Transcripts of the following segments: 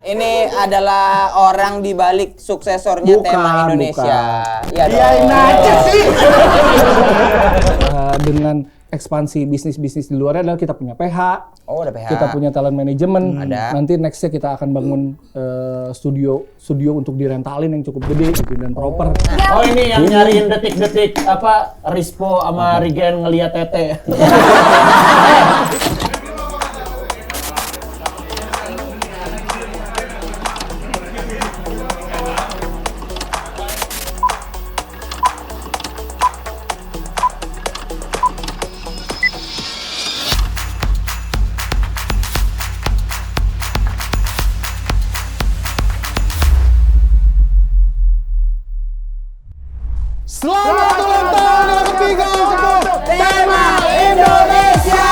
Ini adalah orang di balik suksesornya tema Indonesia. Iya, aja sih. Dengan ekspansi bisnis-bisnis di luar adalah kita punya PH. Oh, ada PH. Kita punya talent management. Ada. Nanti nextnya kita akan bangun studio untuk direntalin yang cukup gede gitu, dan proper. Oh, ini yang nyariin detik-detik apa Rispo sama Regen ngeliat Tete. Selamat ulang tahun yang ketiga untuk Tema Indonesia.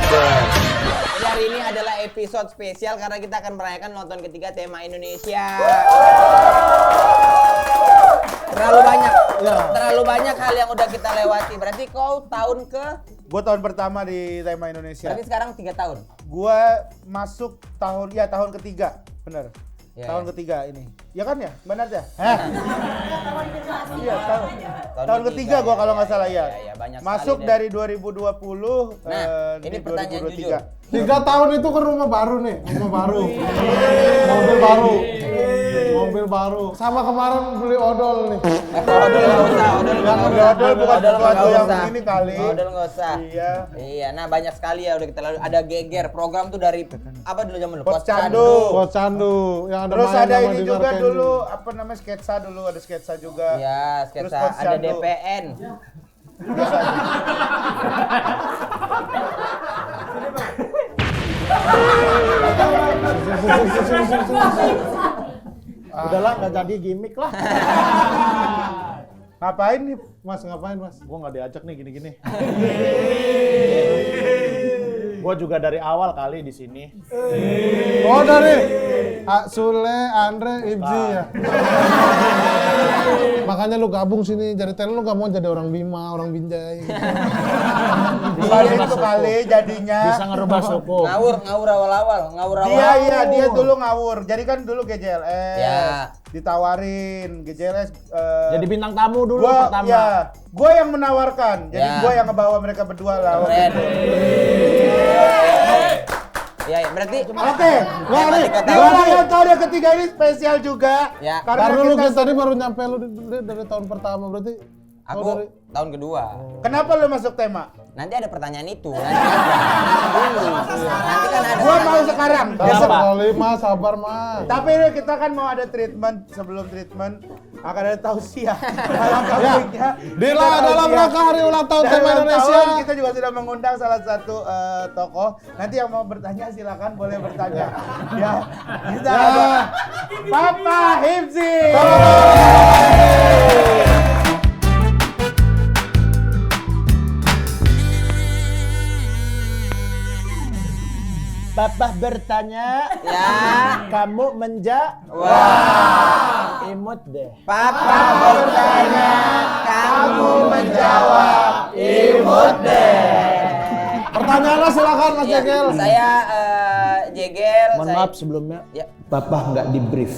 Hari ini adalah episode spesial karena kita akan merayakan nonton ketiga tema Indonesia. Terlalu banyak hal yang udah kita lewati. Berarti kau tahun ke? Gue tahun pertama di tema Indonesia. Berarti sekarang 3 tahun. Gue masuk tahun ketiga, bener. Ya, tahun ya. ketiga ini. Ya kan ya? Benar ya? Iya, tahun ketiga gue kalau nggak salah ya. Ya, banyak masuk sekali, dari 2020 ini di pertanyaan 2023. jujur. 3 tahun itu kan rumah baru nih, mobil baru, mobil baru. Sama kemarin beli odol nih. Odol nggak usah, odol bukan sesuatu yang usah. ini kali. Odol nggak usah. Iya. Iya, nah banyak sekali ya udah kita lalu. Ada geger, program tuh dari apa dulu zaman dulu? Pos Candu. Pos Candu yang ada Terus main ada sama ini Dinar juga Candy. dulu, apa namanya, sketsa dulu, ada sketsa juga. Ya, Terus sketsa, Pos ada Candu. DPN. Udahlah, nggak jadi gimmick lah. Ngapain nih? Mas, ngapain mas? Gua nggak diajak nih gini-gini. Gua juga dari awal kali di sini. Oh dari Sule, Andre, Ibzi ya. Makanya lu gabung sini jadi talent, lu gak mau jadi orang Bima, orang Binjai. Kali itu kali jadinya. Bisa ngerubah suku. Ngawur awal-awal. Dia dulu ngawur. Jadi kan dulu GJLS. Ya. Ditawarin GJLS. Jadi bintang tamu dulu Gua, pertama. ya, gue yang menawarkan. Jadi Ya. gue yang ngebawa mereka berdua lah. waktu Keren. itu. Ya, berarti Oke, Tema nih, 3 di tahun. ulang tahun yang ketiga ini spesial juga. Ya. Karena Karena lu kita, kan tadi baru nyampe lu dari tahun pertama berarti. aku tahun kedua. kenapa lu masuk tema? Nanti ada pertanyaan itu. Nanti dulu. Nanti kan ada. Gua mau sekarang. Sabar kali mas, sabar mas. Tapi ini kita kan mau ada treatment. Sebelum treatment akan ada tausiah. Alangkah Dila dalam rangka hari ulang tahun tema Indonesia. Kita juga sudah mengundang salah satu tokoh. Nanti yang mau bertanya silakan boleh bertanya. Ya, kita ada Papa Hipzi. Papa bertanya, Ya. kamu menjawab. Wah. Imut deh. Papa bertanya, kamu menjawab. Imut deh. Pertanyaannya silakan mas Ya, Jegel. saya Jegel. Mohon maaf sebelumnya. Ya. Papa nggak di brief.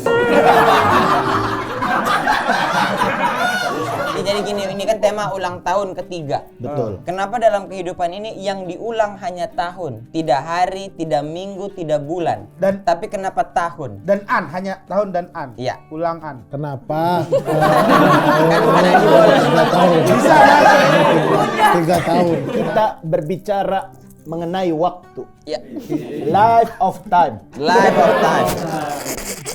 Jadi gini, ini kan tema ulang tahun ketiga. Betul. Kenapa dalam kehidupan ini yang diulang hanya tahun, tidak hari, tidak minggu, tidak bulan, Dan- tapi kenapa tahun? Dan an, hanya tahun dan an. Iya. Ulang an. Kenapa? Kan bukan haji boleh. 3 tahun. Kita berbicara mengenai waktu. Ya, Life of time. life of time.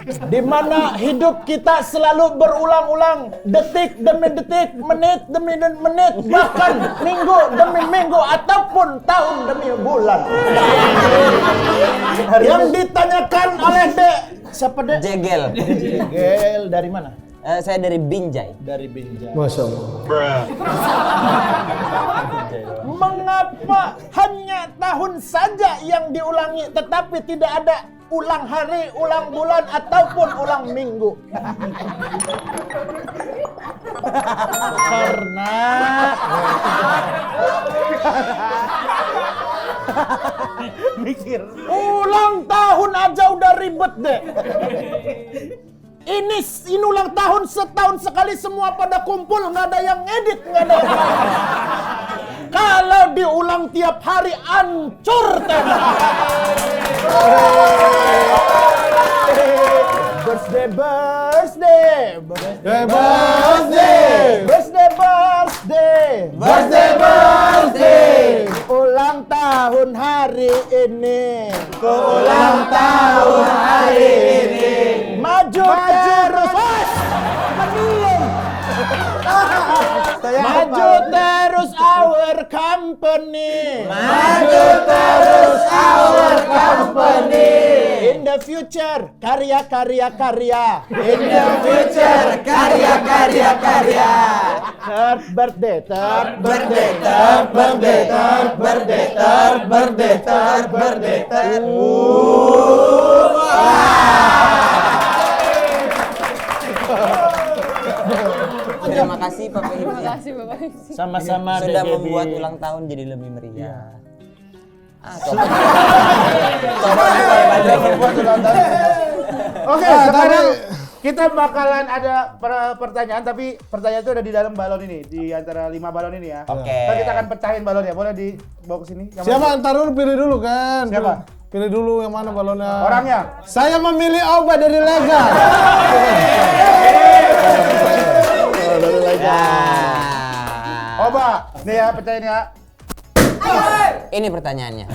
Di mana hidup kita selalu berulang-ulang, detik demi detik, menit demi menit, bahkan minggu demi minggu ataupun tahun demi bulan. Yang ditanyakan oleh Dek, siapa Dek? Jegel. Gel dari mana? Saya dari Binjai. Dari Binjai. Masya Allah. Mengapa hanya tahun saja yang diulangi, tetapi tidak ada ulang hari, ulang bulan, ataupun ulang minggu. Karena Mikir. ulang tahun aja udah ribet deh. Ini ulang tahun setahun sekali, semua pada kumpul, nggak ada yang ngedit, nggak ada yang kalau diulang tiap hari hancur tema. Birthday, birthday, birthday, Birthday! birthday, birthday, Birthday, birthday. ulang tahun hari ini. Ulang tahun hari ini. Maju terus. Belum. Maju terus our company. Maju terus our company. In the future, karya. In the future, karya. Third birthday. Birthday. Terima kasih Pak Fahim Terima kasih Bapak Isi. Sama-sama sudah deh, membuat Gaby. ulang tahun jadi lebih meriah. Oke, sekarang kita bakalan ada pertanyaan, tapi pertanyaan itu ada di dalam balon ini, di antara 5 balon ini ya. Oke. Ntar kita akan pecahin balonnya, boleh dibawa ke sini? Yang Siapa? mana? Ntar dulu pilih dulu kan. Siapa? Pilih dulu yang mana balonnya. Orangnya. Saya memilih Oba dari Lega. Oba, nih ya pecahin ya. Ini pertanyaannya.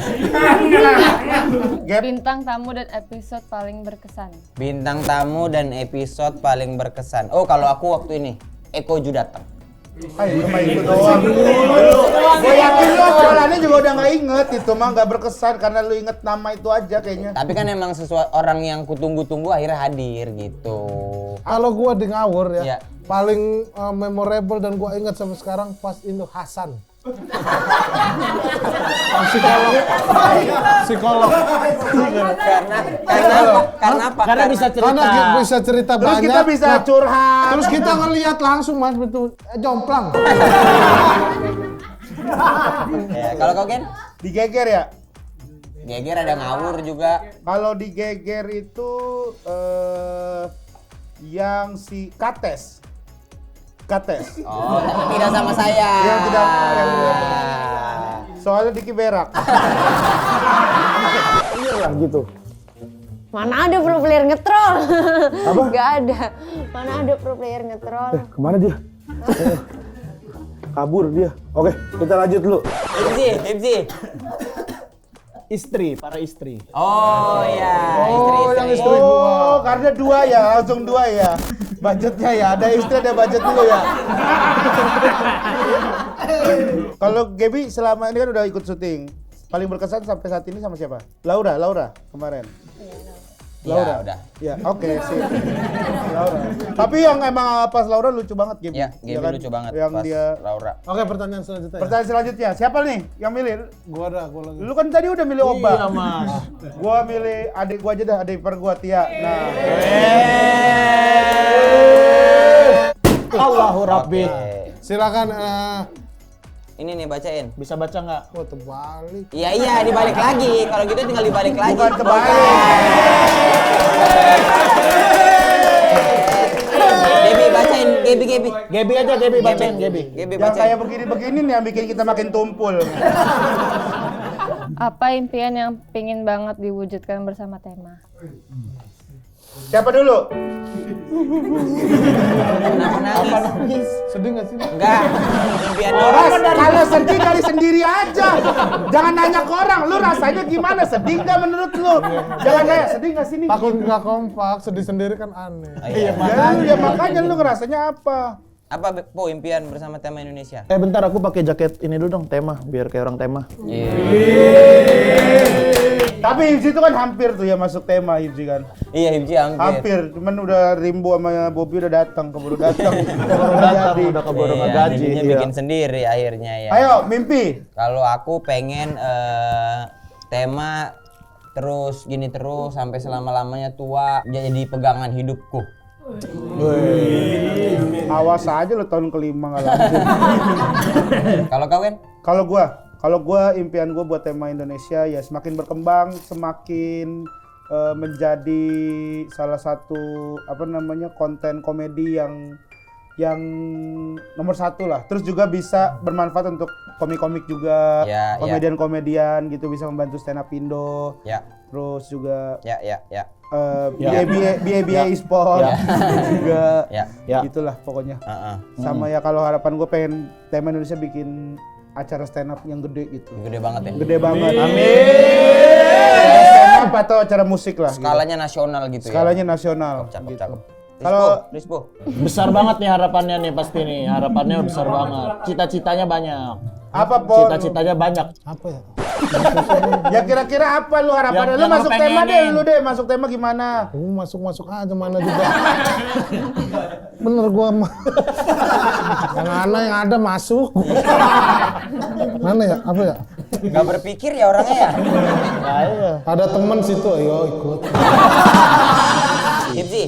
Gap. Bintang tamu dan episode paling berkesan. Bintang tamu dan episode paling berkesan. Oh, kalau aku waktu ini Eko Ju datang. Ayo cuma itu doang. Gue yakin lo obrolannya juga udah nggak inget, itu mah nggak berkesan karena lu inget nama itu aja kayaknya. Tapi kan emang sesuatu orang yang kutunggu-tunggu akhirnya hadir gitu. Kalau gua di ngawur ya, Iya. paling memorable dan gua ingat sampai sekarang pas itu Hasan. Psikolog. Karena apa? Karena bisa cerita. Karena kita bisa cerita Terus banyak. kita bisa nah, curhat. Terus kita ngelihat langsung Mas betul jomplang. Ya, kalau kau Gen? Digeger ya? Geger ada ngawur juga. Kalau digeger itu yang si Kates. Oh, tapi tidak sama saya. Yang tidak soalnya Diki berak. Iya gitu. Mana ada pro player ngetrol? Apa? Gak ada. Mana ada pro player ngetrol? Kemana dia? Kabur dia. Oke, kita lanjut dulu. Hipsi. Istri, para istri. Oh ya, yang istri. istri. Oh, karena 2 ya, langsung 2 ya. Budgetnya ya, ada istri ada budget dulu ya. Kalau Gaby selama ini kan udah ikut syuting. Paling berkesan sampai saat ini sama siapa? Laura kemarin. Laura. Udah. Ya, oke sih. Laura. Tapi yang emang pas Laura lucu banget Gaby. Ya, Gaby kan? lucu banget Yang pas dia Laura. Oke, pertanyaan selanjutnya. Pertanyaan selanjutnya, siapa nih yang milih? Gua lagi. Lu kan tadi udah milih Oba. Iya, Mas. Gua milih adik gua aja dah, adik ipar gua Tia. Nah. Allahu Rabbi. Oke. Silakan Ini nih bacain. Bisa baca nggak? oh terbalik. Iya, dibalik lagi. Kalau gitu tinggal dibalik lagi. Bukan kebalik. Gaby bacain, Gaby. Gaby aja, Gaby bacain, Gaby. Gaby Yang bacain. kayak begini-begini nih yang bikin kita makin tumpul. Apa impian yang pingin banget diwujudkan bersama Tema? Siapa dulu? Kenapa nangis? Sedih nggak sih? Enggak. Impian Mas, orang. kalau sedih dari sendiri aja. Jangan nanya ke orang, lu rasanya gimana? Sedih nggak menurut lu? Jangan nanya, sedih nggak sini? Takut nggak kompak, sedih sendiri kan aneh. Iya, Ya makanya lu ngerasanya apa? Apa Po impian bersama Tema Indonesia? Bentar aku pakai jaket ini dulu dong, Tema, biar kayak orang Tema. Tapi Hibzi itu kan hampir tuh ya masuk tema Hibzi kan. Iya, Hibzi Hampir, cuman udah Rimbo sama Bobby udah datang, keburu datang. udah keburu Iya, gaji. jadinya Iya. bikin sendiri akhirnya ya. Ayo, mimpi. Kalau aku pengen tema terus gini terus sampai selama-lamanya tua jadi pegangan hidupku. Awas aja lo tahun kelima nggak lanjut. Kalau kau kan? Kalau gua impian gua buat tema Indonesia ya semakin berkembang, semakin menjadi salah satu konten komedi yang nomor satu lah. Terus juga bisa bermanfaat untuk komik-komik juga, Ya, komedian-komedian gitu bisa membantu stand up Indo. Ya. Terus juga Ya. BA e-sport juga, Ya. itulah pokoknya. Heeh. Sama ya kalau harapan gue pengen tema Indonesia bikin acara stand up yang gede gitu. Gede banget ya. Gede banget. Amin. Stand up atau acara musik lah. Skalanya nasional gitu Skalanya ya. nasional. Cakep, gitu. cakep. Kalau Rispo. Besar banget nih harapannya nih pasti nih. Harapannya besar banget. Cita-citanya banyak. apa Pon? Cita-citanya banyak. Apa ya? Ya kira-kira apa lu harapannya? Lu Yang masuk lo tema deh, pengenin. lu deh masuk tema gimana? Masuk aja mana juga. Bener gua mah. yang ada masuk. Mana ya? Apa ya? Gak berpikir ya orangnya ya. Ada temen situ, ayo ikut. Hibzi.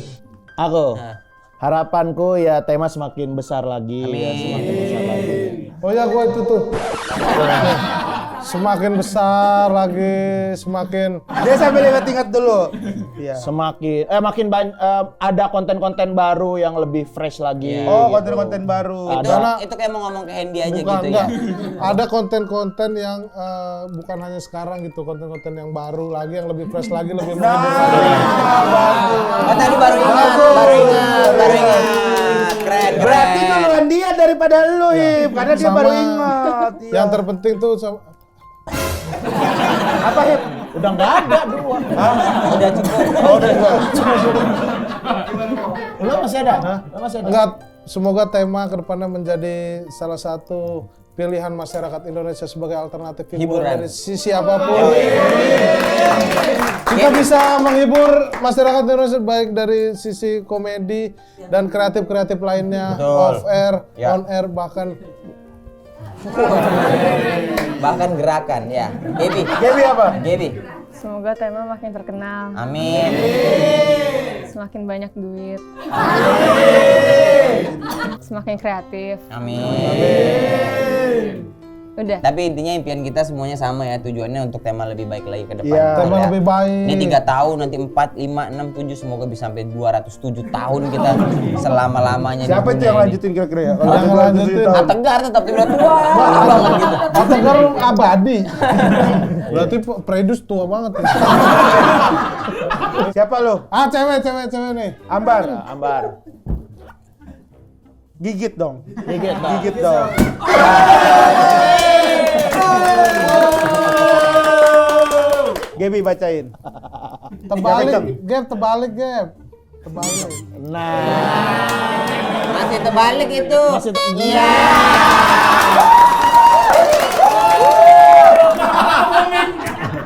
Aku. Nah. Harapanku ya tema semakin besar lagi. Amin. Ya, semakin besar lagi. Oh ya gua itu tuh. Semakin besar lagi, semakin Dia sambil ingat-ingat dulu. Iya. Makin banyak ada konten-konten baru yang lebih fresh lagi. Oh, konten-konten baru. Itu kayak mau ngomong ke Hendy aja bukan gitu enggak. ya. Ada konten-konten yang bukan hanya sekarang gitu, konten-konten yang baru lagi, yang lebih fresh lagi, lebih menghibur. Oh tadi baru ingat. Keren. Berarti duluan dia daripada lu, Hip, karena dia Sama baru ingat. Iya. Yang terpenting tuh Apa, Hip? Udah nggak ada dua. Udah cukup. Lo masih ada? Lo masih ada? enggak, semoga tema kedepannya menjadi salah satu pilihan masyarakat Indonesia sebagai alternatif hiburan Hiburan. dari sisi apapun. Kita bisa menghibur masyarakat Indonesia baik dari sisi komedi dan kreatif-kreatif lainnya, off air, Ya. on air, bahkan Bahkan gerakan ya. Gaby apa? Gaby. Semoga tema makin terkenal, Amin. semakin banyak duit, semakin kreatif. Amin. Udah. Tapi intinya impian kita semuanya sama ya, tujuannya untuk tema lebih baik lagi ke depan. Iya. tema Ya. lebih baik. Ini 3 tahun, nanti 4, 5, 6, 7, semoga bisa sampai 207 tahun kita selama-lamanya. Siapa di itu dunia yang ini. lanjutin kira-kira ya? Yang lanjutin. Ah, Tegar tetap udah tua banget gitu. Tegar abadi. Berarti Predus tua banget. Siapa lu? Cewek nih. Ambar. Ambar. Gigit dong. Dikit dong. Gigit dong. Gaby bacain. Terbalik, Gap. Terbalik. Nah, Masih terbalik itu. masih Iya.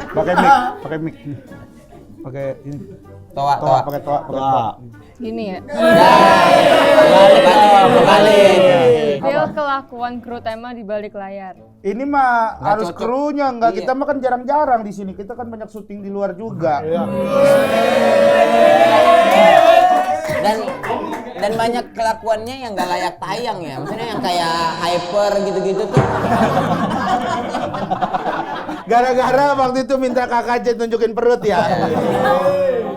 Pakai mic, pakai mic. Pakai ini. Toa. Pakai toa. Gini ya. Balik. Feel kelakuan kru tema di balik layar. Ini mah Nggak harus cocok. krunya, enggak Iya. kita mah kan jarang-jarang di sini. Kita kan banyak syuting di luar juga. Dan banyak kelakuannya yang nggak layak tayang ya. Maksudnya yang kayak hyper gitu-gitu tuh. Gara-gara waktu itu minta Kakak J tunjukin perut ya.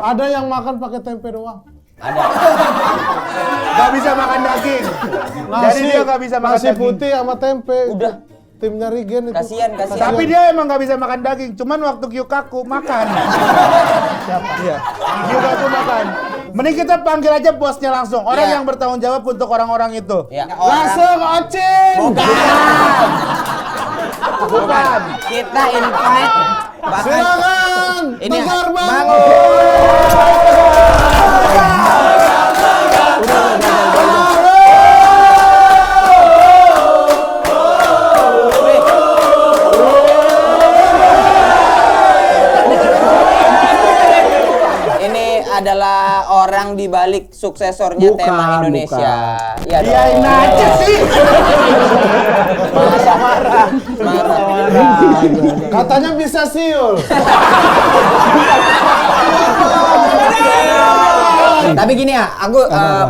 Ada yang makan pakai tempe doang. Ada. Gak bisa makan daging. Jadi dia gak bisa makan nasi daging. putih sama tempe. Udah. Timnya Regen itu. Kasian. Tapi dia emang gak bisa makan daging. Cuman waktu Gyukaku makan. Siapa? Iya. Gyukaku makan. Mending kita panggil aja bosnya langsung. Orang Iya. yang bertanggung jawab untuk orang-orang itu. Ya, Langsung Ocin. Bukan. kita invite bahkan Silakan. Ini Tegar Bang. bangun. orang di balik suksesornya Bukan, tema Indonesia. Iya dong. Iyain aja sih. Marah. Katanya bisa siul. Tapi gini ya, aku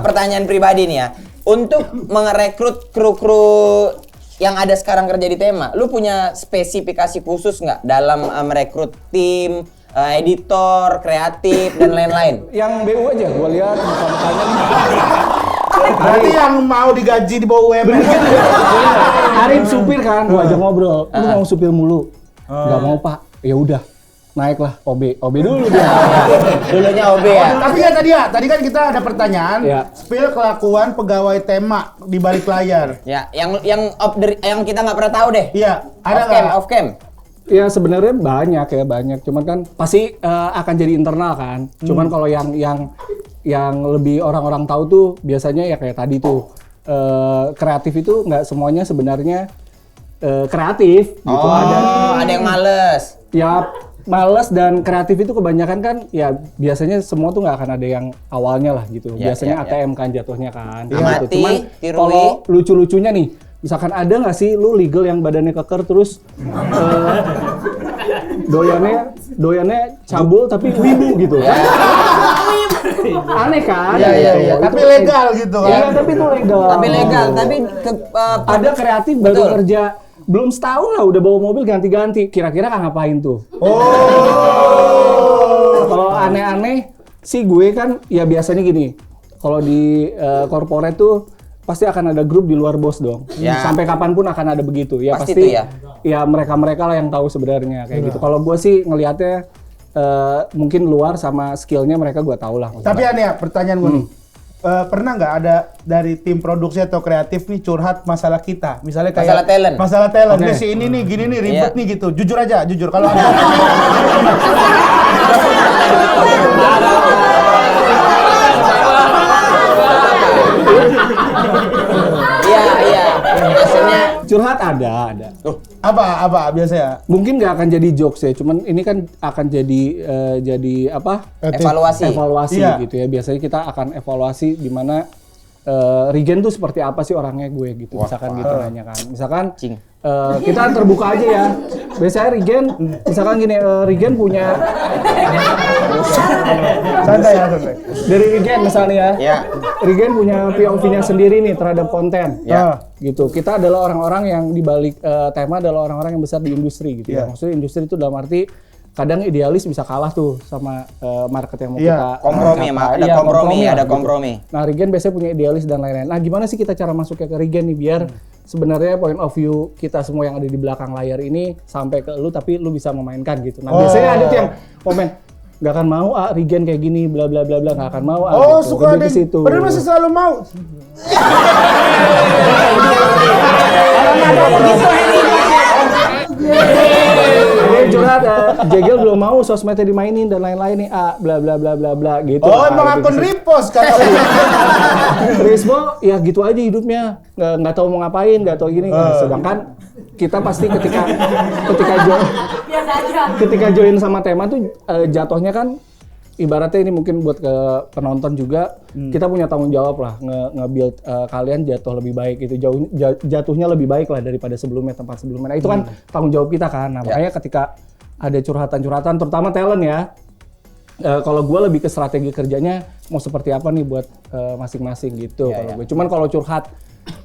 pertanyaan pribadi nih ya. Untuk merekrut kru-kru yang ada sekarang kerja di tema, lu punya spesifikasi khusus nggak dalam merekrut tim, editor, kreatif, dan lain-lain? Yang BU aja, gua lihat muka-mukanya nih. Berarti yang mau digaji di bawah UMR. Arif supir kan, gua ajak ngobrol. Lu mau supir mulu? Nggak mau pak. Ya udah, naiklah OB dulu dia. Dulunya OB ya? Tapi tadi kan kita ada pertanyaan. Ya. Spill kelakuan pegawai tema di balik layar. Ya, yang kita nggak pernah tahu deh. Iya, ada Off cam, nggak? off cam. Ya sebenarnya banyak. Cuman kan pasti akan jadi internal kan. Cuman kalau yang lebih orang-orang tahu tuh biasanya ya kayak tadi tuh kreatif itu nggak semuanya sebenarnya kreatif gitu. Ada yang males. Ya males dan kreatif itu kebanyakan kan ya biasanya semua tuh nggak akan ada yang awalnya lah gitu. Ya, Biasanya ya, ATM kan jatuhnya kan. Amati, Gitu. Cuman tirui. kalau lucu-lucunya nih, misalkan ada nggak sih lu legal yang badannya keker terus doyannya cabul tapi wibu gitu. Aneh kan? Iya. Tapi legal gitu kan. Iya, tapi itu legal. Tapi legal, tapi Ada kreatif baru kerja belum setahun lah udah bawa mobil ganti-ganti. Kira-kira kan ngapain tuh? Kalau aneh-aneh sih gue kan ya biasanya gini. Kalau di corporate tuh pasti akan ada grup di luar bos dong. Ya. Sampai kapanpun akan ada begitu. Ya Pasti pasti tuh ya. Ya mereka-mereka lah yang tahu sebenarnya kayak gitu. Kalau gue sih ngelihatnya mungkin luar sama skillnya mereka gue tahu lah. Tapi aneh ya, pertanyaan gue nih. Pernah nggak ada dari tim produksi atau kreatif nih curhat masalah kita? Misalnya kayak Masalah talent. Nih, si ini nih gini nih ribet nih gitu. Jujur kalau ada. Iya. Maksudnya Curhat ada. Apa biasanya? Mungkin nggak akan jadi jokes ya, cuman ini kan akan jadi apa? evaluasi. Iya. Gitu ya. Biasanya kita akan evaluasi di mana Regen tuh seperti apa sih orangnya gue gitu. Misalkan gitu nanya kan. Misalkan kita terbuka aja ya. Biasanya Regen, misalkan gini, Regen punya Santai. dari Regen misalnya ya. Ya. Regen punya POV-nya sendiri nih terhadap konten. Ya. Gitu. Kita adalah orang-orang yang di balik tema adalah orang-orang yang besar di industri gitu ya. Maksudnya industri itu dalam arti kadang idealis bisa kalah tuh sama market yang mau kita Kompromi, capai. ada Iya, kompromi. Gitu. Nah, Regen biasanya punya idealis dan lain-lain. Nah, gimana sih kita cara masuknya ke Regen nih biar sebenarnya point of view kita semua yang ada di belakang layar ini sampai ke lu tapi lu bisa memainkan gitu. Nah, biasanya ada tuh yang komen nggak akan mau Regen kayak gini bla bla bla bla nggak akan mau gitu. Suka Lebih ada. ke situ. Padahal masih selalu mau. Ini curhat Jegel belum mau sosmednya dimainin dan lain-lain nih bla bla bla bla bla gitu. Emang Gitu akun sih. repost kan? Rismo ya gitu aja hidupnya nggak tahu mau ngapain nggak tahu gini. Sedangkan kita pasti ketika join sama tema tuh jatuhnya kan ibaratnya ini mungkin buat ke penonton juga kita punya tanggung jawab lah nge-build kalian jatuh lebih baik itu jatuhnya lebih baik lah daripada tempat sebelumnya. Nah itu kan tanggung jawab kita kan. Nah makanya ketika ada curhatan terutama talent ya. Kalau gue lebih ke strategi kerjanya mau seperti apa nih buat masing-masing gitu. Kalau gue cuman kalau curhat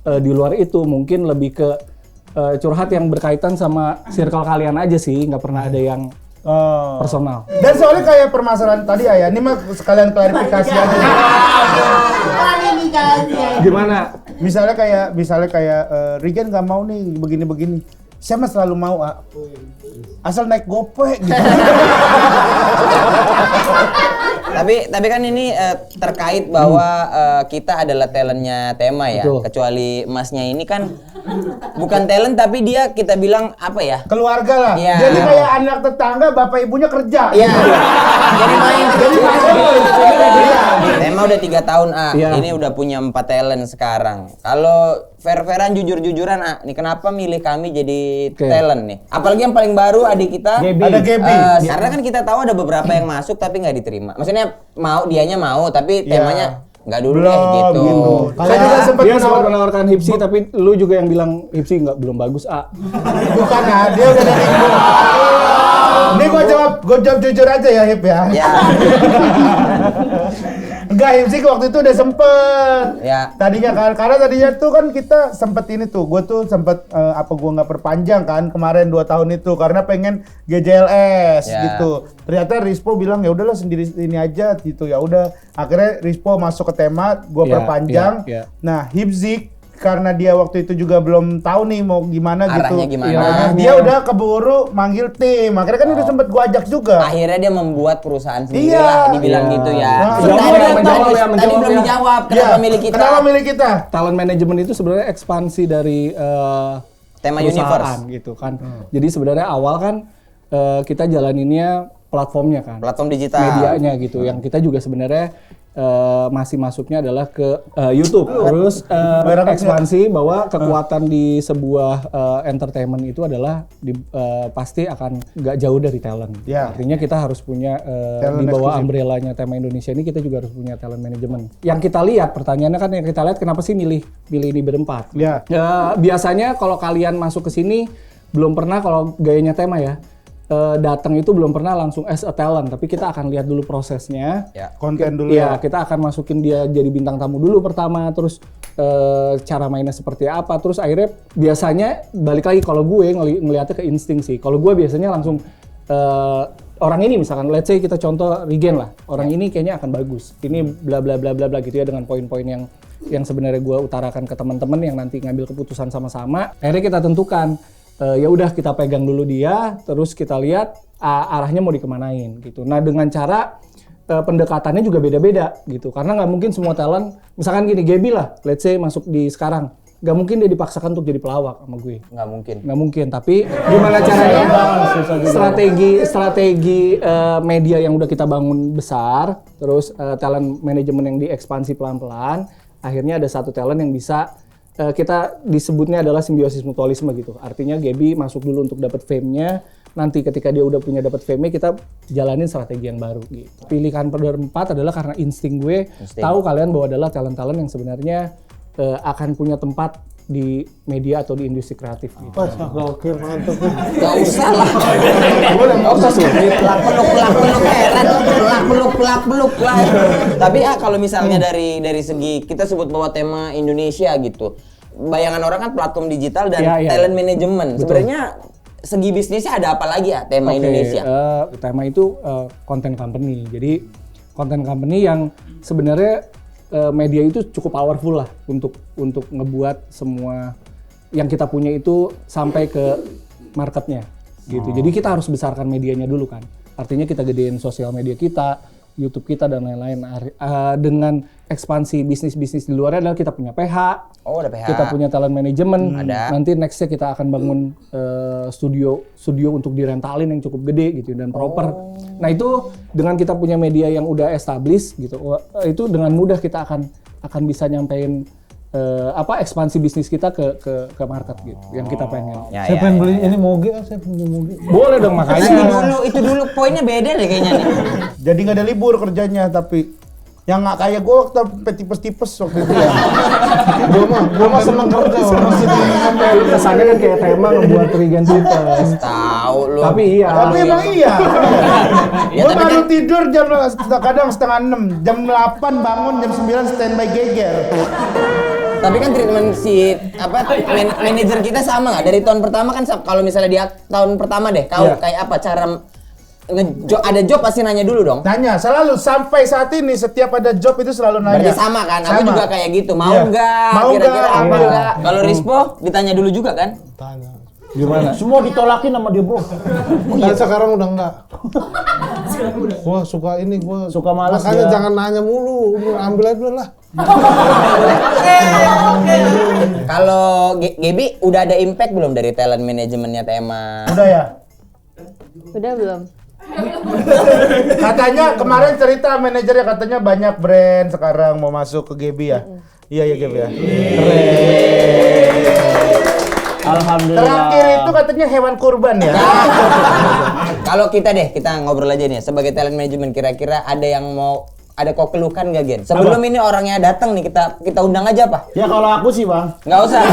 di luar itu mungkin lebih ke curhat yang berkaitan sama circle kalian aja sih, nggak pernah ada yang personal. Dan soalnya kayak permasalahan tadi ya, ini mah sekalian klarifikasi aja. Gimana? Misalnya kayak Regen nggak mau nih begini-begini. Saya mah selalu mau, asal naik gope gitu. Tapi kan ini terkait bahwa kita adalah talentnya tema ya. Betul. Kecuali Masnya ini kan bukan talent tapi dia kita bilang apa ya? Keluarga lah. Iya. Jadi kayak anak tetangga, bapak ibunya kerja. Iya. Jadi main. Tema udah 3 tahun Iya. Ini udah punya 4 talent sekarang. Kalau fair-fairan, jujur-jujuran, nih kenapa milih kami jadi talent nih? Apalagi yang paling baru adik kita, Ada Gaby. karena kan kita tahu ada beberapa yang masuk tapi nggak diterima. Maksudnya dianya mau, tapi temanya nggak dulu deh gitu. Saya juga sempat Dia sempat menawarkan Hipsi, tapi lu juga yang bilang Hipsi belum bagus, Bukan, dia udah dari info. Ini gue jawab jujur aja ya, Hip ya. Ya. Enggak, Hipsi waktu itu udah sempet. Ya. Tadinya karena tadinya tuh kan kita sempet ini tuh, gue tuh sempet gue nggak perpanjang kan kemarin 2 tahun itu karena pengen GJLS gitu. Ternyata Rispo bilang ya udahlah sendiri ini aja gitu, ya udah. Akhirnya Rispo masuk ke tema, gue perpanjang. Nah, Hipzik karena dia waktu itu juga belum tahu nih mau gimana Arahnya gitu. gimana. Dia udah keburu manggil tim. Akhirnya kan udah sempet gua ajak juga. Akhirnya dia membuat perusahaan sendiri Iya. lah, dibilang gitu ya. Nah, Tadi belum dijawab, kenapa milih kita? Kenapa milih kita? Talent management itu sebenarnya ekspansi dari Tema perusahaan universe. gitu kan. Jadi sebenarnya awal kan kita jalaninnya platformnya kan. Platform digital. Medianya gitu. Yang kita juga sebenarnya masih masuknya adalah ke YouTube. Terus ekspansi bahwa kekuatan di sebuah entertainment itu adalah pasti akan nggak jauh dari talent. Ya. Artinya kita harus punya di bawah umbrella-nya Tema Indonesia ini kita juga harus punya talent management. Yang kita lihat pertanyaannya kan yang kita lihat kenapa sih milih ini berempat? Ya. Biasanya kalau kalian masuk ke sini belum pernah kalau gayanya Tema ya. Datang itu belum pernah langsung as a talent, tapi kita akan lihat dulu prosesnya. Konten dulu ya. Kita akan masukin dia jadi bintang tamu dulu pertama, terus cara mainnya seperti apa, terus akhirnya biasanya balik lagi kalau gue ngelihatnya ke insting sih. Kalau gue biasanya langsung orang ini misalkan, let's say kita contoh Regen lah, orang ini kayaknya akan bagus. Ini bla bla bla bla bla gitu ya dengan poin-poin yang sebenarnya gue utarakan ke teman-teman yang nanti ngambil keputusan sama-sama. Akhirnya kita tentukan. Ya udah kita pegang dulu dia, terus kita lihat arahnya mau dikemanain gitu. Nah dengan cara pendekatannya juga beda-beda gitu, karena nggak mungkin semua talent, misalkan gini Gaby lah, let's say masuk di sekarang, nggak mungkin dia dipaksakan untuk jadi pelawak sama gue. Nggak mungkin. Tapi gimana caranya strategi media yang udah kita bangun besar, terus talent manajemen yang diekspansi pelan-pelan, akhirnya ada satu talent yang bisa kita disebutnya adalah simbiosis mutualisme gitu. Artinya Gaby masuk dulu untuk dapat fame-nya. Nanti ketika dia udah punya dapat fame-nya, kita jalanin strategi yang baru gitu. Pilihan berempat adalah karena insting gue tahu kalian bahwa adalah talent-talent yang sebenarnya akan punya tempat di media atau di industri kreatif gitu. Oke, mantap. Gak usah lah. Gak usah sulit. Pelak peluk. Tapi kalau misalnya dari segi kita sebut bahwa Tema Indonesia gitu, bayangan orang kan platform digital dan talent management. Sebenarnya segi bisnisnya ada apa lagi ya Tema Indonesia? Tema itu content company. Jadi content company yang sebenarnya media itu cukup powerful lah untuk ngebuat semua yang kita punya itu sampai ke marketnya gitu. Jadi kita harus besarkan medianya dulu kan. Artinya kita gedein sosial media kita, YouTube kita dan lain-lain. Dengan ekspansi bisnis-bisnis di luar adalah kita punya PH. Oh, ada PH. Kita punya talent management. Ada. Nanti nextnya kita akan bangun studio untuk direntalin yang cukup gede gitu dan proper. Nah itu dengan kita punya media yang udah established gitu, itu dengan mudah kita akan bisa nyampein ekspansi bisnis kita ke market gitu yang kita pengen. Saya pengen beli ini moge, saya punya moge. Boleh dong makanya. Itu dulu poinnya beda deh kayaknya nih. Jadi nggak ada libur kerjanya, tapi yang nggak kayak gue sampai tipes-tipes waktu itu ya. Gue mah seneng kerja. Kesannya kan kayak Tema ngebuat Regen tipes. Tahu lu. Tapi iya. Tapi emang iya. Ya, Gue tapi baru kan- tidur kadang 5:30, jam 8 bangun, jam 9 standby geger. Tapi kan treatment si manajer kita sama nggak dari tahun pertama kan kalau misalnya dia tahun pertama deh kau kayak apa cara ada job pasti nanya dulu dong. Nanya selalu sampai saat ini setiap ada job itu selalu nanya. Berarti sama kan? Aku juga kayak gitu. Mau nggak? Mau Kira-kira nggak? apa nggak? Kalau Rispo ditanya dulu juga kan? Tanya. Gimana? Semua ditolakin sama dia, Bro. Dan sekarang udah enggak. Gua suka ini, gua Suka malas makanya dia. jangan nanya mulu, ambil aja dulu lah. Kalau Gaby udah ada impact belum dari talent manajemennya Tema? Udah ya. Udah belum? Katanya kemarin cerita manajernya katanya banyak brand sekarang mau masuk ke Gaby ya. Iya Gaby ya. Keren. Alhamdulillah. Terakhir itu katanya hewan kurban ya. Kalau kita ngobrol aja nih sebagai talent management, kira-kira ada kau keluhkan gak Gen? Sebelum ini orangnya datang nih, kita undang aja apa? Ya kalau aku sih bang. Nggak usah.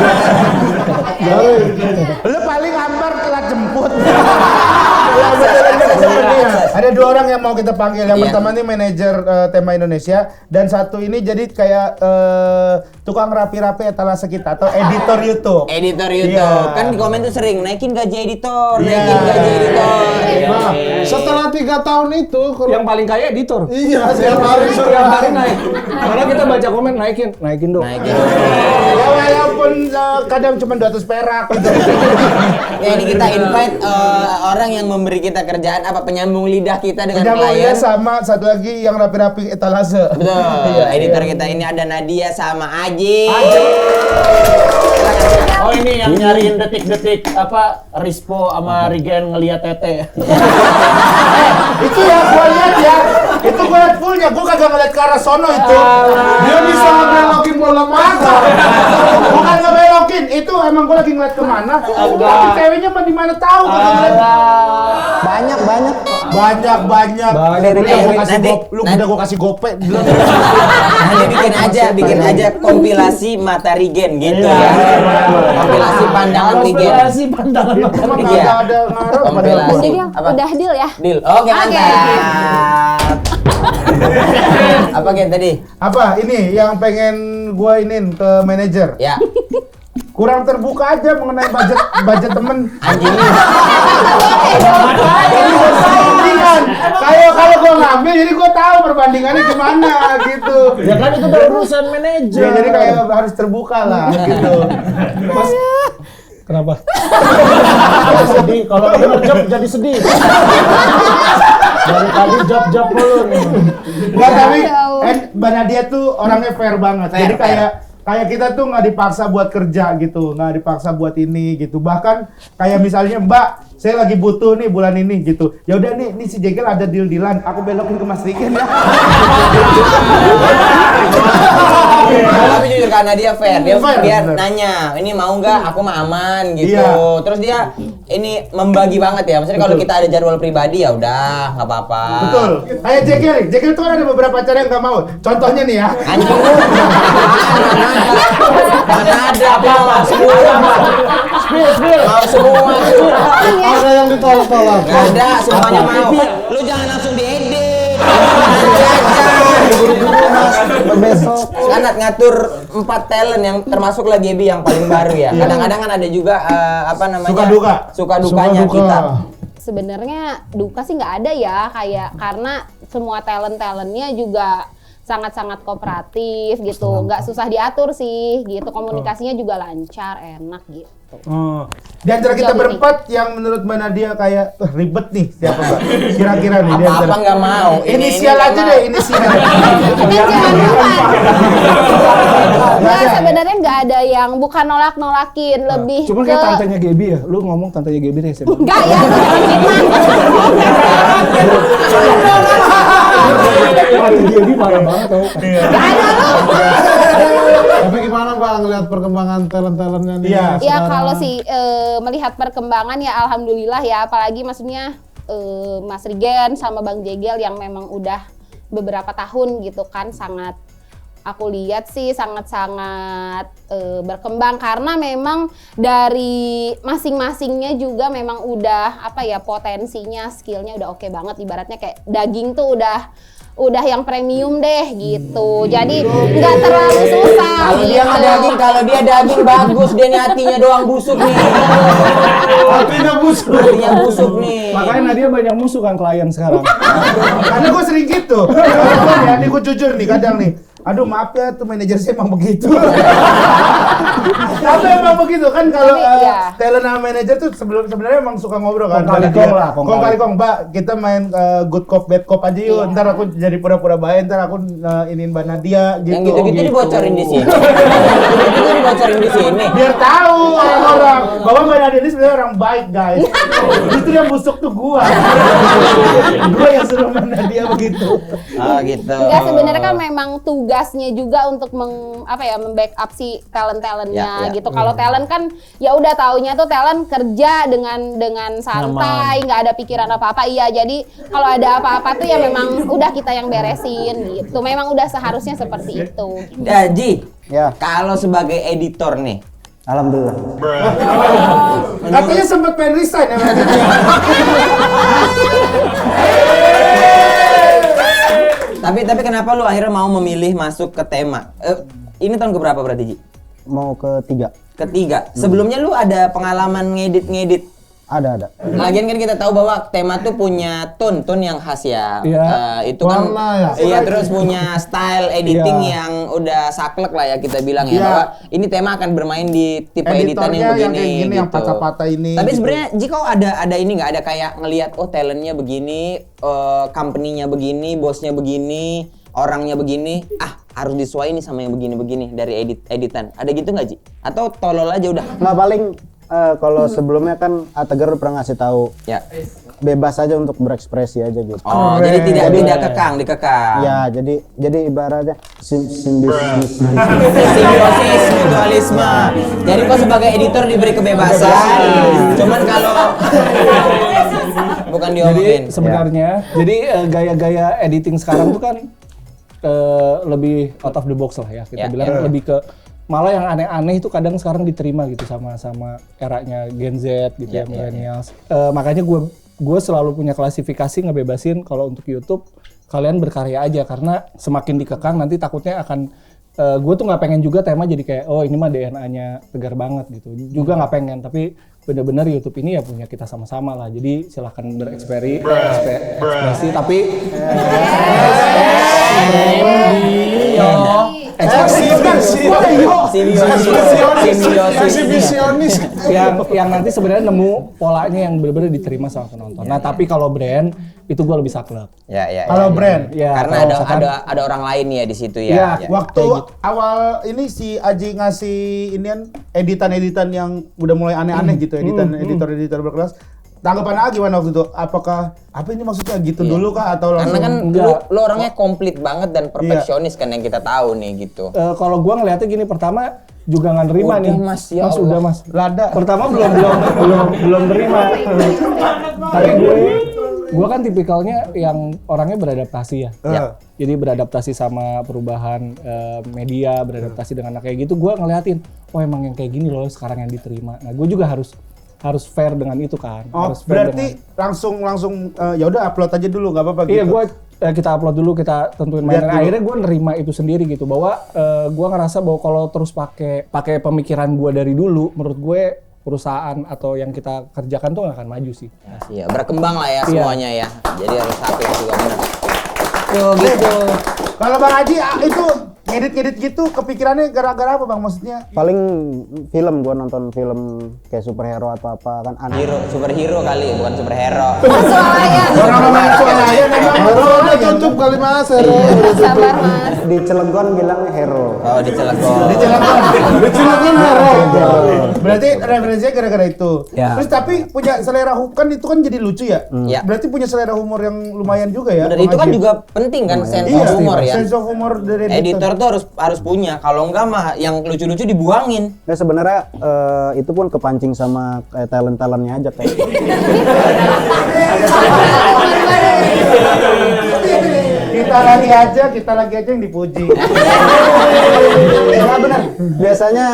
Lu paling hambar telat jemput. Akses. Ada 2 orang yang mau kita panggil. Yang Iya. pertama nih manajer Tema Indonesia, dan satu ini jadi kayak tukang rapi-rapi etalase kita atau editor YouTube. Editor YouTube. Iya. Kan di komen tuh sering naikin gaji editor, Iya. naikin gaji editor. Nah, setelah 3 tahun itu, kalau Yang paling kaya editor. iya setiap hari Setiap hari naik. Karena kita baca komen naikin dong. Naikin. Ya walaupun kadang cuma 200 perak. Ya ini kita invite orang yang memberi kita kerjaan, apa penyambung lidah kita dengan Penyambungnya klien. sama satu lagi yang rapi-rapi etalase. Betul. Editor kita ini ada Nadia sama Aji. Oh ini yang nyariin detik-detik apa Rispo sama Regen ngeliat Tete. Itu yang gua lihat ya. Itu gua lihat fullnya, gua kagak ngeliat ke arah sono itu. dia bisa ngebelokin bola mata. Bukan ngebelokin, itu emang gua lagi ngeliat kemana. Tapi ceweknya mah di mana tahu kagak ngeliat. Banyak. Banyak. Lu udah gua kasih gope. Nanti bikin aja kompilasi mata Regen gitu ya. Kompilasi pandangan Regen. Konspirasi pandangan Emang Iya. kagak ada ngaruh pada Kompilasi. Jadi Apa? udah deal ya? Deal. Oke, mantap. Apa Gen tadi? Apa ini yang pengen gua inin ke manajer? Ya, Kurang terbuka aja mengenai budget temen. anjing. Perbandingan. Kalau gua ngambil jadi gua tahu perbandingannya gimana gitu. Ya kan itu udah urusan manajer. Ya, jadi kayak harus terbuka lah gitu. Kenapa? Jadi sedih kalau denger job jadi sedih. Dari tadi job mulu nih. Enggak, tapi Mbak Nadia tuh orangnya fair banget. Jadi kayak kita tuh nggak dipaksa buat kerja gitu, nggak dipaksa buat ini gitu. Bahkan kayak misalnya Mbak, saya lagi butuh nih bulan ini gitu. Ya udah nih si Jegel ada deal-dealan, aku belokin ke Mas Riken ya. Tapi jujur karena dia fair, dia Fair, biar bener. nanya, ini mau nggak? Aku mah aman gitu. Iya. Terus dia ini membagi banget ya. Maksudnya kalau kita ada jadwal pribadi ya udah nggak apa-apa. Betul. Kayak Jegel tuh kan ada beberapa cara yang nggak mau. Contohnya nih ya. Anjing lu. Mana ada apa? Semua. Mau semua. Ada yang ditolak-tolak. Nggak ada, semuanya mau. Lu jangan langsung diedit. Besok Sanat ngatur 4 talent yang termasuk lagi Ebi yang paling baru ya. Kadang-kadang kan ada juga apa namanya? Suka dukanya kita. Sebenarnya duka sih nggak ada ya, kayak karena semua talentnya juga sangat-sangat kooperatif gitu, nggak susah diatur sih gitu, komunikasinya juga lancar, enak gitu. Di antara kita Jauh nih. berempat yang menurut Mbak Nadia kayak ribet nih siapa Mbak? Kira-kira nih di Apa-apa antara. nggak mau. Inisial Ini aja nggak deh, mau. inisial. Jangan nggak, sebenarnya nggak ada yang bukan nolak-nolakin, lebih Cuman ke kayak tantenya Gaby ya. Lu ngomong tantenya Gaby deh sih. enggak ya, lu jangan fitnah. Tante Gaby parah banget tau. Nggak ada lu. Tapi gimana Pak ngeliat perkembangan talent-talentnya nih? Iya. Ya sekarang? kalau sih melihat perkembangan ya alhamdulillah ya, apalagi maksudnya Mas Rigen sama Bang Jegel yang memang udah beberapa tahun gitu kan, sangat aku lihat sih sangat-sangat berkembang karena memang dari masing-masingnya juga memang udah apa ya, potensinya, skillnya udah oke banget, ibaratnya kayak daging tuh udah yang premium deh gitu, jadi nggak terlalu susah. Kalau dia nggak daging, kalau dia daging bagus, dia nih hatinya doang busuk nih. Hatinya busuk. Hatinya busuk nih. Makanya Nadia banyak musuh kan klien sekarang. Karena gue sering gitu. Kalau gue ya, nih gue jujur nih kadang nih. Aduh maaf ya tuh manajer saya emang begitu. Tapi emang begitu kan kalau Tapi, iya. talent sama manajer tuh sebenarnya emang suka ngobrol kan. Kong kali Dia, kong lah, kong Kong kali. kali kong, Mbak, kita main good cop bad cop aja yuk. Iya. Ntar aku jadi pura-pura baik, ntar aku iniin Mbak Nadia gitu. Yang gitu-gitu dibocorin di sini. Gitu dibocorin di sini. Biar tahu orang-orang bahwa Mbak Nadia ini sebenarnya orang baik, guys. Justru yang busuk tuh gua. Gua yang suruh Mbak Nadia begitu. Oh gitu. Enggak, sebenarnya kan memang tugas tugasnya juga untuk membackup si talent-talentnya Ya. gitu. Kalau talent kan ya udah taunya tuh talent kerja dengan santai, nggak ada pikiran apa-apa. Iya, jadi kalau ada apa-apa tuh ya memang udah kita yang beresin gitu. Memang udah seharusnya seperti itu. Ji, Ya. kalau sebagai editor nih, Alhamdulillah. Katanya sempat pengen resign ya. tapi kenapa lu akhirnya mau memilih masuk ke tema? Ini tahun keberapa berarti, Ji? Mau ketiga. Ketiga. Sebelumnya lu ada pengalaman ngedit? Ada. Lagian kan kita tahu bahwa tema tuh punya tone yang khas ya. Iya. Itu kan Warna ya. iya, terus punya style editing Iya. yang udah saklek lah ya kita bilang ya, Iya. bahwa ini tema akan bermain di tipe editan yang Editornya begini yang kayak gini, yang gitu. patah-patah ini, Tapi gitu. sebenarnya Jiko ada ini nggak, ada kayak ngelihat oh talentnya begini, company-nya begini, bosnya begini, orangnya begini, harus disuai nih sama yang begini-begini dari editan. Ada gitu nggak, Ji? Atau tolol aja udah? Nggak, paling kalau sebelumnya kan Ategar pernah ngasih tahu Ya. bebas aja untuk berekspresi aja gitu. Oh, jadi tidak dikekang. Ya, jadi ibaratnya simbiosis. Simbiosis, mutualisme. Jadi kok sebagai editor diberi kebebasan. Cuman kalau bukan Jadi diomongin. sebenarnya, jadi gaya-gaya editing sekarang tuh kan lebih out of the box lah ya. Kita Ya, bilang lebih ke malah yang aneh-aneh itu kadang sekarang diterima gitu sama eranya Gen Z gitu ya, millennials. Makanya gue selalu punya klasifikasi ngebebasin kalau untuk YouTube kalian berkarya aja, karena semakin dikekang nanti takutnya akan gue tuh nggak pengen juga tema jadi kayak oh ini mah DNA-nya Tegar banget gitu. Juga nggak pengen, tapi bener-bener YouTube ini ya punya kita sama-sama lah. Jadi silahkan berekspresi tapi Eksibisionis. yang nanti sebenarnya nemu polanya yang benar-benar diterima sama penonton. Nah, tapi kalau brand itu gue lebih saklek. Ya. Kalau brand, Ya, Karena kalau misalkan- ada orang lain ya di situ Iya, ya. Ya. waktu awal ini si Aji ngasih inian editan-editan yang udah mulai aneh-aneh gitu, editor-editor berkelas. Tanggapan Agi gimana waktu itu? Apakah apa ini maksudnya gitu dulu kah atau Karena langsung? kan Enggak. lu orangnya komplit banget dan perfeksionis kan yang kita tahu nih gitu. Kalau gue ngeliatnya gini, pertama juga nggak nerima Udah, nih. Mas, ya Allah. Udah mas. Lada. Pertama belum nerima. Tapi gue kan tipikalnya yang orangnya beradaptasi ya. Jadi beradaptasi sama perubahan media, beradaptasi dengan kayak gitu. Gue ngeliatin, oh emang yang kayak gini loh sekarang yang diterima. Nah gue juga harus fair dengan itu kan. Oh, Harus fair berarti langsung ya udah upload aja dulu nggak apa-apa gitu. Iya, kita upload dulu, kita tentuin Lihat mainan. dulu. Akhirnya gue nerima itu sendiri gitu, bahwa gue ngerasa bahwa kalau terus pakai pemikiran gue dari dulu, menurut gue perusahaan atau yang kita kerjakan tuh nggak akan maju sih. Iya, berkembang lah ya Iya. semuanya ya. Jadi harus saklek juga benar. Tuh gitu. Kalau Bang Haji itu ngedit gitu kepikirannya gara-gara apa Bang, maksudnya? Paling film, gua nonton film kayak superhero atau apa kan aneh. Superhero kali, bukan superhero. Swalayan. Orang ngomong suaranya memang Udah tutup kali Mas. Sabar Mas. Di Cilegon bilangnya hero. Oh, di Cilegon. di Cilegon hero. Hero. Berarti referensinya gara-gara itu. Ya. Terus tapi punya selera kan itu kan jadi lucu ya. Ya. Berarti punya selera humor yang lumayan juga ya. Bener, Bang itu kan Haji? juga penting kan sense Iya, of humor ya. sense of humor dari Editor tuh harus punya. Kalau enggak mah yang lucu-lucu dibuangin. Ya sebenarnya itu pun kepancing sama kayak talent-talentnya aja kayak. kita lagi aja yang dipuji. Nah, benar. Biasanya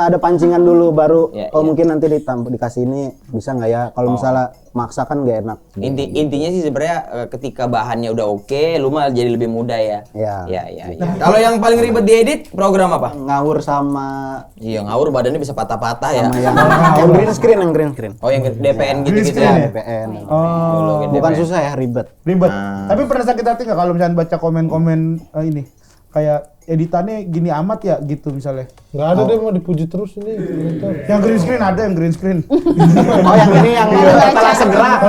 ada pancingan dulu baru Ya, oh ya. mungkin nanti dikasih ini bisa nggak ya? Kalau misalnya maksa kan nggak enak. Intinya sih sebenarnya ketika bahannya udah oke, lu mah jadi lebih mudah ya. Iya. Ya. Kalau yang paling ribet diedit program apa? Ngawur sama Iya, ngawur badannya bisa patah-patah ya. yang green screen. Oh, yang DPN gitu-gitu screen ya. ya? VPN. Oh, Bukan susah ya, ribet. ribet. Tapi pernah sakit hati nggak kalau misalnya baca komen-komen ini kayak editannya gini amat ya gitu misalnya? Nggak ada deh, mau dipuji terus ini. Yang green screen ada, yang green screen. Oh yang ini yang etalase gerak.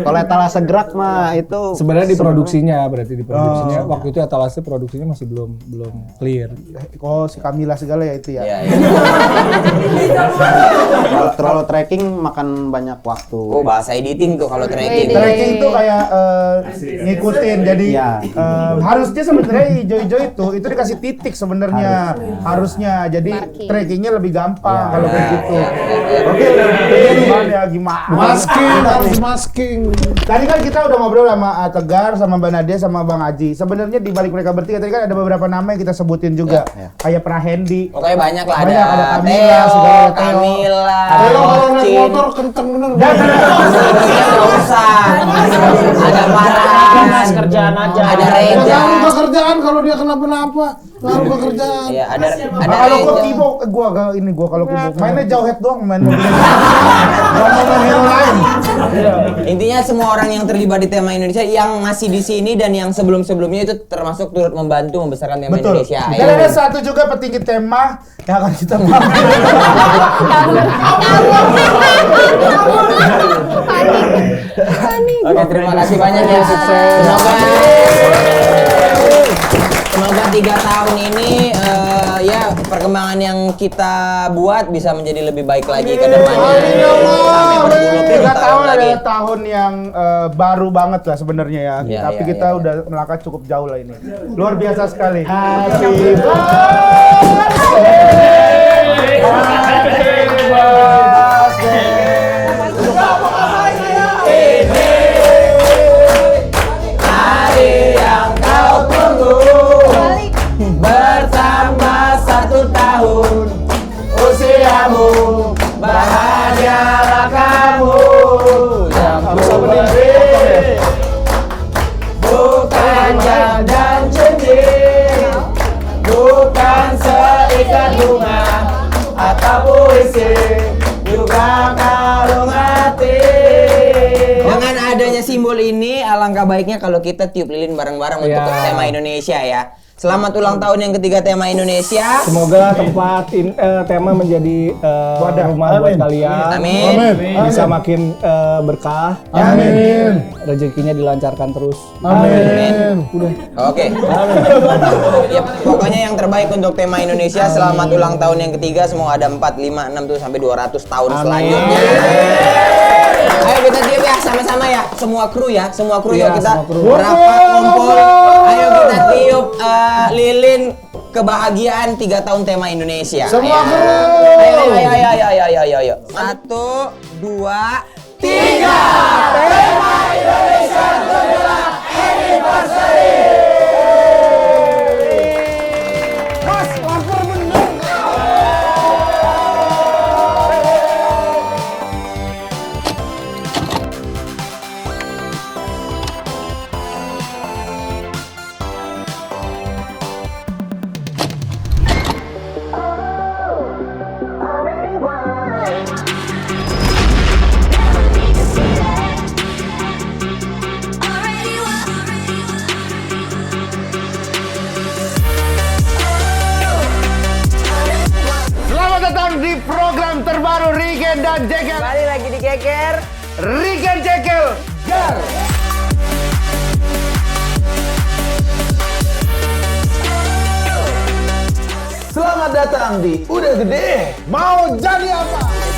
Kalau etalase gerak mah itu Sebenarnya di produksinya, berarti di produksinya waktu itu etalase produksinya masih belum clear. Oh, si Kamila segala ya itu ya. Iya, iya. kalau terlalu tracking makan banyak waktu. Oh, bahasa editing tuh kalau tracking. Tracking tuh kayak ngikutin, jadi Iya. harusnya sebenarnya hijau-hijau itu dikasih titik sebenarnya harusnya, jadi Marking. trackingnya lebih gampang kalau kayak gitu. Oke. Gimana? Masking, harus masking. Tadi kan kita udah ngobrol sama Tegar, sama Mbak Nadia, sama Bang Aji. Sebenarnya di balik mereka bertiga tadi kan ada beberapa nama yang kita sebutin juga, kayak Prahendi. Pokoknya banyak lah, Banyak, ada ada Kamila, Theo, segala Theo. Kamila, Kalau naik Ocin. motor kenceng bener. Nggak usah. Ada Farhan, kerjaan aja. ada Ya, Reza. jangan lupa kerjaan kalau dia kenapa-napa. Jangan lupa kerjaan. Iya, ada Kalau gua Reza. Kibo, gua kalau Kibo mainnya jauh head doang, main mobil. Gak mau main hero lain. Intinya semua orang yang terlibat di tema Indonesia yang masih di sini dan yang sebelum-sebelumnya itu termasuk turut membantu membesarkan tema Betul. Indonesia. Dan ada satu juga petinggi tema yang akan kita panggil. Oke, terima kasih banyak ya. Semoga 3 tahun ini ya perkembangan yang kita buat bisa menjadi lebih baik lagi ke depannya. Sampai berpuluh-puluh 3 tahun lagi. adalah tahun yang baru banget lah sebenarnya ya. Iya, Tapi iya, kita iya. udah melangkah cukup jauh lah ini. Luar biasa sekali. Hari yang kau tunggu bersama 1 tahun usiamu, bahagialah kamu yang ku beri, bukan jam dan cincin, bukan seikat bunga atau puisi, juga kalung hati. Dengan adanya simbol ini, alangkah baiknya kalau kita tiup lilin bareng-bareng untuk tema Indonesia ya. Selamat ulang tahun yang ketiga tema Indonesia. Semoga tempat tema menjadi rumah buat kalian. Amin. Bisa makin berkah. Amin. Rezekinya dilancarkan terus. Amin. Udah. Oke. Ya, pokoknya yang terbaik untuk tema Indonesia. Selamat ulang tahun yang ketiga. Semoga ada 4, 5, 6 tuh sampai 200 tahun selanjutnya. Ayo kita tiup ya sama-sama ya. Semua kru ya. Semua kru Iya, yuk kita semua kru. rapat ngumpul. Ayo kita tiup lilin kebahagiaan 3 tahun tema Indonesia. Semua kru. Ayo. 1, 2, 3. Tema Indonesia adalah anniversary. Mas, lapar bener. Selamat datang di program terbaru Rigen dan Jekel. Kembali lagi di Keker. Rigen Jekel. Gar. Selamat datang di Udah Gede. Mau jadi apa?